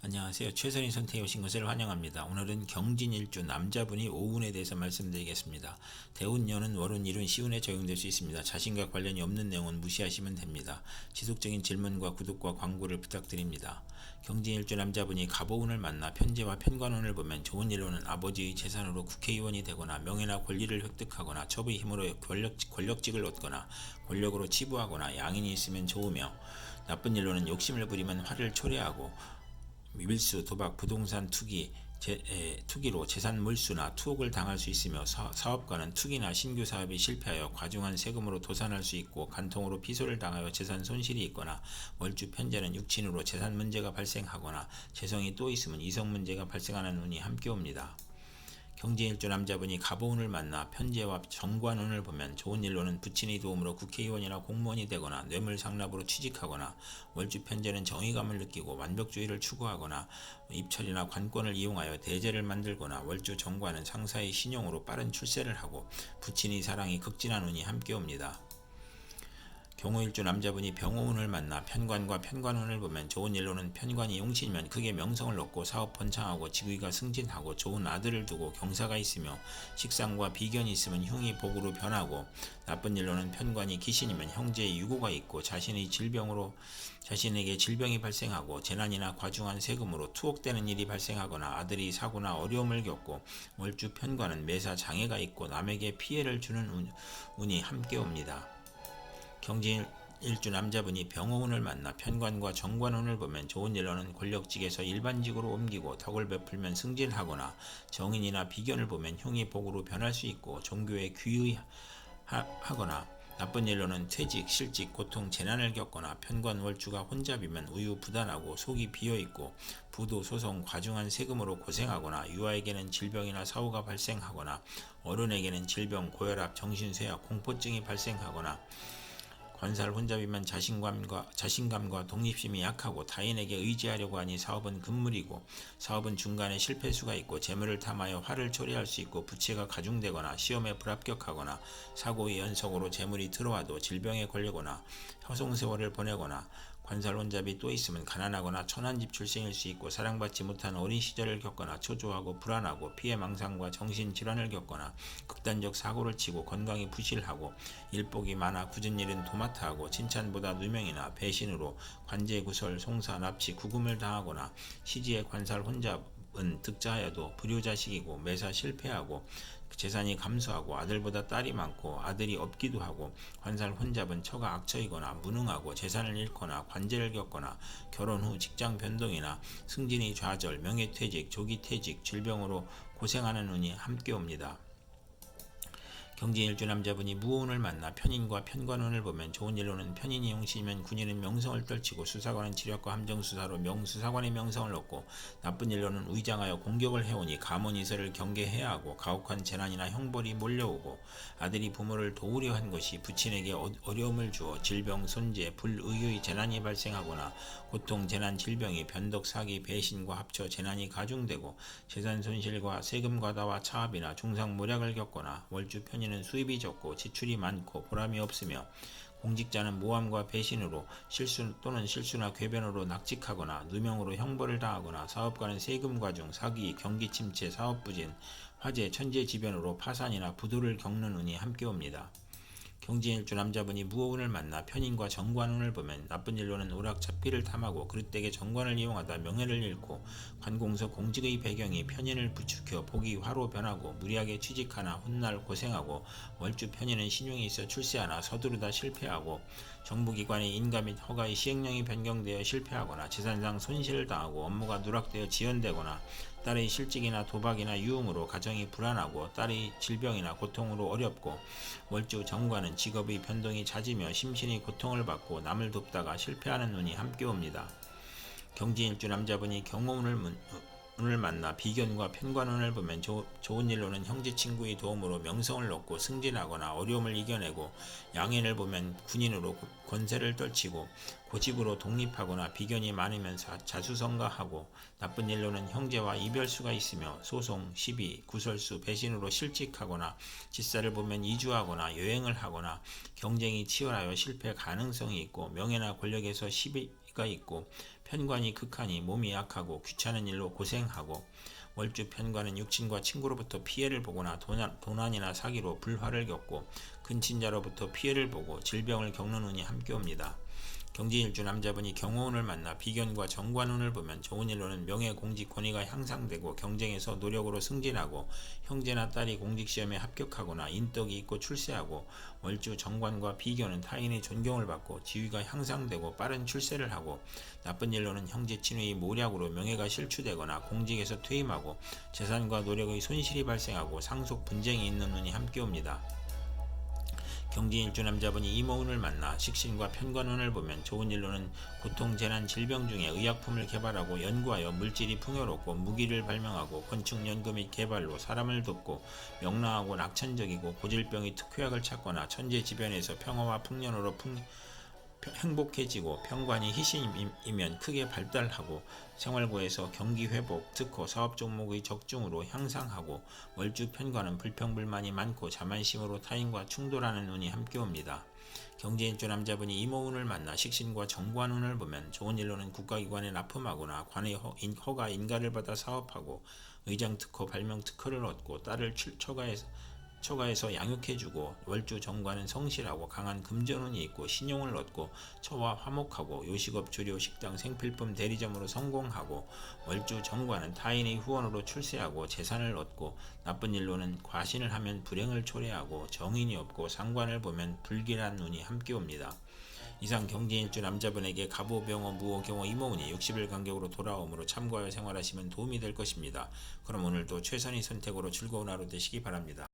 안녕하세요. 최선의 선택에 오신 것을 환영합니다. 오늘은 경진일주 남자분이 오운에 대해서 말씀드리겠습니다. 대운, 연운, 월운, 일운, 시운에 적용될 수 있습니다. 자신과 관련이 없는 내용은 무시하시면 됩니다. 지속적인 질문과 구독과 광고를 부탁드립니다. 경진일주 남자분이 갑오운을 만나 편재와 편관운을 보면 좋은 일로는 아버지의 재산으로 국회의원이 되거나 명예나 권리를 획득하거나 첩의 힘으로 권력직을 얻거나 권력으로 치부하거나 양인이 있으면 좋으며, 나쁜 일로는 욕심을 부리면 화를 초래하고 밀수, 도박, 부동산 투기로 재산 몰수나 투옥을 당할 수 있으며, 사업가는 투기나 신규 사업이 실패하여 과중한 세금으로 도산할 수 있고, 간통으로 피소를 당하여 재산 손실이 있거나, 월주 편제는 육친으로 재산 문제가 발생하거나, 재성이 또 있으면 이성 문제가 발생하는 운이 함께 옵니다. 경진일주 남자분이 갑오운을 만나 편재와 정관운을 보면 좋은 일로는 부친의 도움으로 국회의원이나 공무원이 되거나 뇌물상납으로 취직하거나, 월주 편재는 정의감을 느끼고 완벽주의를 추구하거나 입찰이나 관권을 이용하여 대제를 만들거나, 월주 정관은 상사의 신용으로 빠른 출세를 하고 부친의 사랑이 극진한 운이 함께 옵니다. 경호일주 남자분이 병호운을 만나 편관과 편관운을 보면 좋은 일로는 편관이 용신이면 크게 명성을 얻고 사업 번창하고 직위가 승진하고 좋은 아들을 두고 경사가 있으며, 식상과 비견이 있으면 흉이 복으로 변하고, 나쁜 일로는 편관이 기신이면 형제의 유고가 있고 자신에게 질병이 발생하고 재난이나 과중한 세금으로 투옥되는 일이 발생하거나 아들이 사고나 어려움을 겪고, 월주 편관은 매사 장애가 있고 남에게 피해를 주는 운이 함께 옵니다. 경진일주 남자분이 병호운을 만나 편관과 정관운을 보면 좋은 일로는 권력직에서 일반직으로 옮기고 덕을 베풀면 승진하거나, 정인이나 비견을 보면 흉이 복으로 변할 수 있고 종교에 귀의하거나, 나쁜 일로는 퇴직, 실직, 고통, 재난을 겪거나, 편관 월주가 혼잡이면 우유부단하고 속이 비어있고 부도, 소송, 과중한 세금으로 고생하거나, 유아에게는 질병이나 사고가 발생하거나, 어른에게는 질병, 고혈압, 정신쇠약, 공포증이 발생하거나, 관살 혼잡이면 자신감과 독립심이 약하고 타인에게 의지하려고 하니 사업은 금물이고, 사업은 중간에 실패수가 있고 재물을 탐하여 화를 초래할 수 있고, 부채가 가중되거나 시험에 불합격하거나, 사고의 연속으로 재물이 들어와도 질병에 걸리거나 허송세월을 보내거나, 관살 혼잡이 또 있으면 가난하거나 천한집 출생일 수 있고, 사랑받지 못한 어린 시절을 겪거나 초조하고 불안하고 피해망상과 정신질환을 겪거나, 극단적 사고를 치고 건강이 부실하고 일복이 많아 굳은 일은 도맡아하고, 칭찬보다 누명이나 배신으로 관제구설, 송사, 납치, 구금을 당하거나, 시지의 관살 혼잡은 득자하여도 불효자식이고 매사 실패하고 재산이 감소하고 아들보다 딸이 많고 아들이 없기도 하고, 관살 혼잡은 처가 악처이거나 무능하고 재산을 잃거나 관제를 겪거나, 결혼 후 직장 변동이나 승진의 좌절, 명예퇴직, 조기퇴직, 질병으로 고생하는 운이 함께 옵니다. 경진일주 남자분이 무오운을 만나 편인과 편관운을 보면 좋은 일로는 편인이 용신이면 군인은 명성을 떨치고 수사관은 지략과 함정수사로 명수사관의 명성을 얻고, 나쁜 일로는 위장하여 공격을 해오니 가문이설을 경계해야 하고, 가혹한 재난이나 형벌이 몰려오고, 아들이 부모를 도우려 한 것이 부친에게 어려움을 주어 질병, 손재, 불의의 재난이 발생하거나, 고통, 재난, 질병이 변덕, 사기, 배신과 합쳐 재난이 가중되고, 재산 손실과 세금 과다와 차압이나 중상모략을 겪거나, 월주 편인 는 수입이 적고 지출이 많고 보람이 없으며, 공직자는 모함과 배신으로 실수나 궤변으로 낙직하거나 누명으로 형벌을 당하거나, 사업가는 세금 과중, 사기, 경기 침체, 사업 부진, 화재, 천재지변으로 파산이나 부도를 겪는 운이 함께 옵니다. 경진일주 남자분이 무오운을 만나 편인과 정관운을 보면 나쁜 일로는 오락잡기를 탐하고 그릇되게 정관을 이용하다 명예를 잃고, 관공서 공직의 배경이 편인을 부추겨 복이 화로 변하고 무리하게 취직하나 훗날 고생하고, 월주 편인은 신용이 있어 출세하나 서두르다 실패하고, 정부기관의 인가 및 허가의 시행령이 변경되어 실패하거나 재산상 손실을 당하고, 업무가 누락되어 지연되거나, 딸의 실직이나 도박이나 유흥으로 가정이 불안하고, 딸의 질병이나 고통으로 어렵고, 월주 정관은 직업의 변동이 잦으며 심신의 고통을 받고 남을 돕다가 실패하는 운이 함께 옵니다. 경진일주 남자분이 경호운을 만나 비견과 편관운을 보면 좋은 일로는 형제 친구의 도움으로 명성을 얻고 승진하거나 어려움을 이겨내고, 양인을 보면 군인으로 권세를 떨치고 고집으로 독립하거나 비견이 많으면서 자수성가하고, 나쁜 일로는 형제와 이별수가 있으며 소송, 시비, 구설수, 배신으로 실직하거나, 직사를 보면 이주하거나 여행을 하거나, 경쟁이 치열하여 실패 가능성이 있고 명예나 권력에서 시비가 있고 편관이 극하니 몸이 약하고 귀찮은 일로 고생하고 월주 편관은 육친과 친구로부터 피해를 보거나 도난이나 사기로 불화를 겪고 근친자로부터 피해를 보고 질병을 겪는 운이 함께 옵니다. 경진일주 남자분이 경호운을 만나 비견과 정관운을 보면 좋은 일로는 명예, 공직, 권위가 향상되고 경쟁에서 노력으로 승진하고 형제나 딸이 공직시험에 합격하거나 인덕이 있고 출세하고 월주 정관과 비견은 타인의 존경을 받고 지위가 향상되고 빠른 출세를 하고 나쁜 일로는 형제 친구의 모략으로 명예가 실추되거나 공직에서 퇴임하고 재산과 노력의 손실이 발생하고 상속 분쟁이 있는 운이 함께 옵니다. 경진일주 남자분이 이모운을 만나 식신과 편관운을 보면 좋은 일로는 고통, 재난, 질병 중에 의약품을 개발하고 연구하여 물질이 풍요롭고 무기를 발명하고 건축, 연구 및 개발로 사람을 돕고 명랑하고 낙천적이고 고질병의 특효약을 찾거나 천재지변에서 평화와 풍년으로 행복해지고 편관이 희신이면 크게 발달하고 생활고에서 경기회복, 특허, 사업 종목의 적중으로 향상하고 월주 편관은 불평불만이 많고 자만심으로 타인과 충돌하는 운이 함께 옵니다. 경제인주 남자분이 이모운을 만나 식신과 정관운을 보면 좋은 일로는 국가기관에 납품하거나 관의 허가 인가를 받아 사업하고 의장 특허, 발명 특허를 얻고 딸을 처가에서 양육해주고 월주 정관은 성실하고 강한 금전운이 있고 신용을 얻고 처와 화목하고 요식업, 주료, 식당, 생필품 대리점으로 성공하고 월주 정관은 타인의 후원으로 출세하고 재산을 얻고 나쁜 일로는 과신을 하면 불행을 초래하고 정인이 없고 상관을 보면 불길한 운이 함께 옵니다. 이상 경진일주 남자분에게 갑오, 병호, 무호, 경호, 이모운이 60일 간격으로 돌아오므로 참고하여 생활하시면 도움이 될 것입니다. 그럼 오늘도 최선의 선택으로 즐거운 하루 되시기 바랍니다.